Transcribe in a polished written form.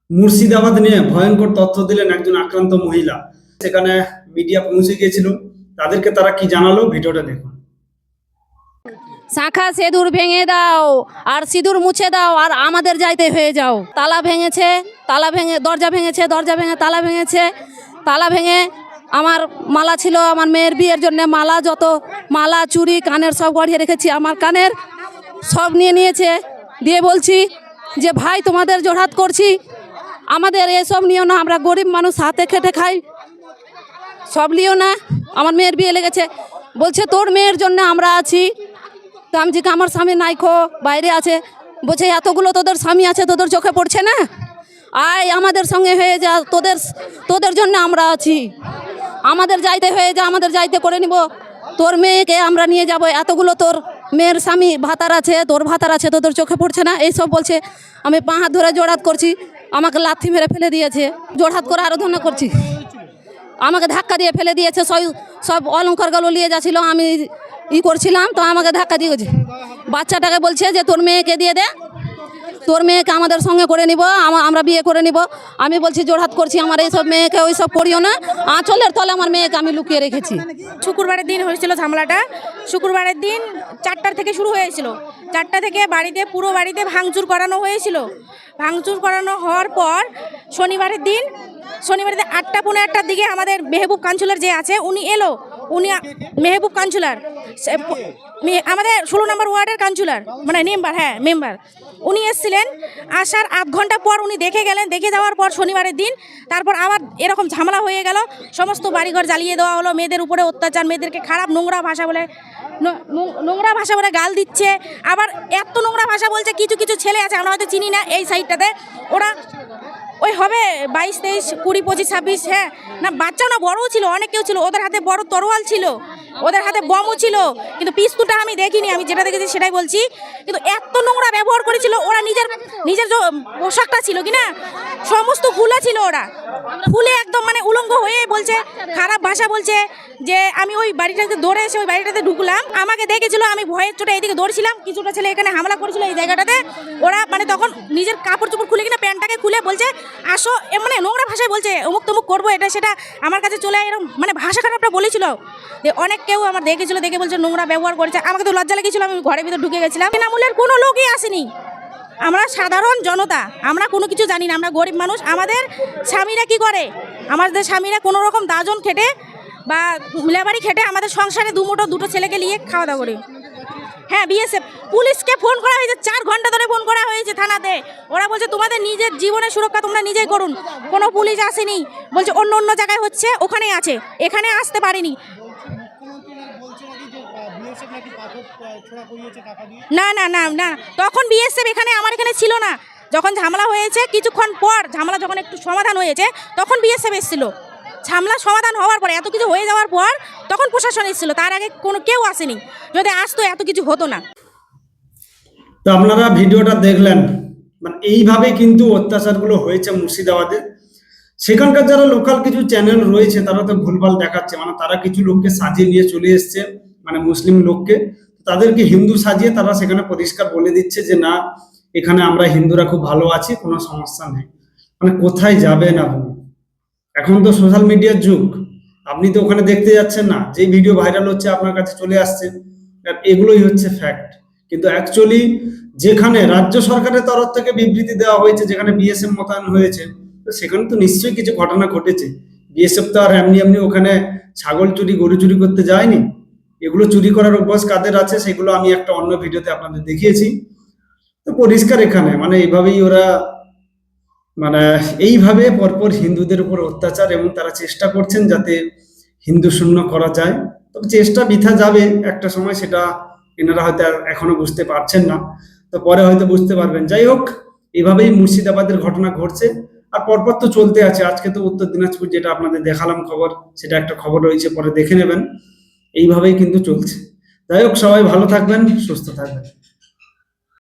মুর্শিদাবাদ নিয়ে ভয়ঙ্কর তথ্য দিলেন একজন আক্রান্ত মহিলা। সেখানে মিডিয়া পৌঁছে গিয়েছিল, তাদেরকে তারা কি জানালো ভিডিওটা দেখুন। শাঁখা সিঁদুর ভেঙে দাও আর সিঁদুর মুছে দাও আর আমাদের যাইতে হয়ে যাও। তালা ভেঙেছে, তালা ভেঙে দরজা ভেঙেছে, দরজা ভেঙে তালা ভেঙেছে, তালা ভেঙে আমার মালা ছিল আমার মেয়ের বিয়ের জন্য, মালা যত মালা চুড়ি কানের সব গড়িয়ে রেখেছি, আমার কানের সব নিয়ে নিয়েছে। দিয়ে বলছি যে ভাই তোমাদের জোড়হাত করছি, আমাদের এসব নিও না, আমরা গরিব মানুষ হাতে খেটে খাই, সব নিও না, আমার মেয়ের বিয়ে লেগেছে। বলছে তোর মেয়ের জন্য আমরা আছি। তো আমি যে আমার স্বামী নাইখো বাইরে আছে। বলছে এতগুলো তোদের স্বামী আছে, তোদের চোখে পড়ছে না? আয় আমাদের সঙ্গে হয়ে যা, তোদের জন্য আমরা আছি, আমাদের যাইতে হয়ে যা, আমাদের যাইতে করে নিব, তোর মেয়েকে আমরা নিয়ে যাব। এতগুলো তোর মেয়ের স্বামী ভাতার আছে, তোর ভাতার আছে, তোদের চোখে পড়ছে না? এইসব বলছে। আমি পা হাত ধরে জোড়হাত করছি, আমাকে লাথি মেরে ফেলে দিয়েছে। জোড়হাত করে আরাধনা করছি, আমাকে ধাক্কা দিয়ে ফেলে দিয়েছে। সব অলঙ্কারগুলো নিয়ে যাচ্ছিল, আমি করছিলাম তো আমাকে ধাক্কা দিয়েছে। বাচ্চাটাকে বলছে যে তোর মেয়েকে দিয়ে দে, তোর মেয়েকে আমাদের সঙ্গে করে নিব, আমরা বিয়ে করে নিব। আমি বলছি জোড়হাত করছি, আমার এইসব মেয়েকে ওই সব করিও না। আঁচলের তলে আমার মেয়েকে আমি লুকিয়ে রেখেছি। শুক্রবারের দিন হয়েছিল ঝামেলাটা। শুক্রবারের দিন 4টার থেকে শুরু হয়েছিল। 4টা থেকে পুরো বাড়িতে ভাঙচুর করানো হয়েছিল। ভাঙচুর করানো হওয়ার পর শনিবারের দিন 8টা পৌনে 8টার দিকে আমাদের মেহবুব কাউন্সিলর যে আছে উনি এলো। উনি মেহবুব কাউন্সিলর আমাদের 16 নম্বর ওয়ার্ডের কাউন্সিলর, মানে মেম্বার। উনি এসেছিলেন। আসার আধ ঘন্টা পর উনি দেখে গেলেন। দেখে যাওয়ার পর শনিবারের দিন তারপর আবার এরকম ঝামেলা হয়ে গেল। সমস্ত বাড়িঘর জ্বালিয়ে দেওয়া হলো, মেয়েদের উপরে অত্যাচার, মেয়েদেরকে খারাপ নোংরা ভাষা বলে গাল দিচ্ছে। আবার এত নোংরা ভাষা বলছে, কিছু ছেলে আছে আমরা হয়তো চিনি না এই সাইডটাতে, ওরা ওই হবে 22, 23, 20, 25, 26, হ্যাঁ না বাচ্চাও না বড়ও ছিল, অনেক কেউ ছিল। ওদের হাতে বড় তরোয়াল ছিল, ওদের হাতে বমও ছিল, কিন্তু পিস্তুলটা আমি দেখিনি। আমি যেটা দেখেছি সেটাই বলছি। কিন্তু এত নোংরা ব্যবহার করেছিল ওরা। নিজের যে পোশাকটা ছিল কিনা সমস্ত খুলে ছিল, ওরা ফুলে একদম মানে উলঙ্গ হয়ে বলছে, খারাপ ভাষা বলছে। যে আমি ওই বাড়িটাতে দৌড়ে এসে ওই বাড়িটাতে ঢুকলাম, আমাকে দেখেছিল, আমি ভয়ের চোটে এইদিকে দৌড়ছিলাম। কিছুটা ছেলে এখানে হামলা করেছিল এই জায়গাটাতে। ওরা মানে তখন নিজের কাপড় চোপড় খুলে কিনা প্যান্টটাকে খুলে বলছে আসো, মানে নোংরা ভাষায় বলছে অমুক তমুক করবো, এটা সেটা। আমার কাছে চলে এরকম মানে ভাষা খারাপটা বলেছিল। অনেক কেউ আমার দেখেছিল, দেখে বলছে নোংরা ব্যবহার করেছে। আমাকে তো লজ্জা লেগেছিল, আমি ঘরের ভিতরে ঢুকে গেছিলাম। তৃণমূলের কোনো লোকই আসেনি, আমরা সাধারণ জনতা, আমরা কোনো কিছু জানি না, আমরা গরিব মানুষ। আমাদের স্বামীরা কি করে, আমাদের স্বামীরা কোনো রকম দাজন খেটে বা লেবারি খেটে আমাদের সংসারে দুটো ছেলেকে নিয়ে খাওয়া দাওয়া করে। হ্যাঁ, বিএসএফ পুলিশকে ফোন করা হয়েছে, 4 ঘন্টা ধরে ফোন করা হয়েছে থানাতে। ওরা বলছে তোমাদের নিজের জীবনের সুরক্ষা তোমরা নিজেই করুন। কোনো পুলিশ আসেনি, বলছে অন্য জায়গায় হচ্ছে, ওখানেই আছে, এখানে আসতে পারেনি। না, তখন বিএসএফ আমার এখানে ছিল না। যখন ঝামেলা হয়েছে কিছুক্ষণ পর, ঝামেলা যখন একটু সমাধান হয়েছে তখন বিএসএফ এসেছিল। ঝামেলা সমাধান হওয়ার পরে, এত কিছু হয়ে যাওয়ার পর তখন প্রশাসন এসেছিল। তার আগে কেউ আসেনি। যদি আসতো এত কিছু হতো না। তো আপনারা ভিডিওটা দেখলেন, মানে এইভাবে কিন্তু অত্যাচারগুলো হয়েছে মুর্শিদাবাদে। সেখানকার যারা লোকাল কিছু চ্যানেল রয়েছে তারা তো ভুলভাল দেখাচ্ছে, মানে তারা কিছু লোককে সাজিয়ে নিয়ে চলে এসছে, মানে মুসলিম লোককে, তাদেরকে হিন্দু সাজিয়ে তারা সেখানে পরিষ্কার বলে দিচ্ছে যে না, এখানে আমরা হিন্দুরা খুব ভালো আছি, কোনো সমস্যা নেই। মানে কোথায় যাবেন আপনি? এখন তো সোশ্যাল মিডিয়ার যুগ, আপনি তো ওখানে দেখতে যাচ্ছেন না, যে ভিডিও ভাইরাল হচ্ছে আপনার কাছে চলে আসছে, এগুলোই হচ্ছে ফ্যাক্ট। কিন্তু অ্যাকচুয়ালি যেখানে রাজ্য সরকারের তরফ থেকে বিবৃতি দেওয়া হয়েছে, যেখানে বিএসএফ মোতায়েন হয়েছে, তো সেখানে তো নিশ্চয়ই কিছু ঘটনা ঘটেছে। বিএসএফ তো আর এমনি ওখানে ছাগল চুরি, গরু চুরি করতে যায়নি। এগুলো চুরি করার অভ্যাস কাদের আছে সেগুলো আমি একটা অন্য ভিডিওতে আপনাদের দেখিয়েছি। তো পরিষ্কার এখানে মানে এইভাবেই ওরা মানে এইভাবে পরপর হিন্দুদের উপর অত্যাচার, এবং তারা চেষ্টা করছেন যাতে হিন্দু শূন্য করা যায়। তবে চেষ্টা বৃথা যাবে একটা সময়, সেটা এনারা হয়তো এখনো বুঝতে পারছেন না, তো পরে হয়তো বুঝতে পারবেন। যাই হোক, এইভাবেই মুর্শিদাবাদের ঘটনা ঘটছে, আর পরপর তো চলতে আছে। আজকে তো উত্তর দিনাজপুর যেটা আপনাদের দেখালাম খবর, সেটা একটা খবর রয়েছে, পরে দেখে নেবেন। এইভাবেই কিন্তু চলছে। যাই হোক, সবাই ভালো থাকবেন, সুস্থ থাকবেন।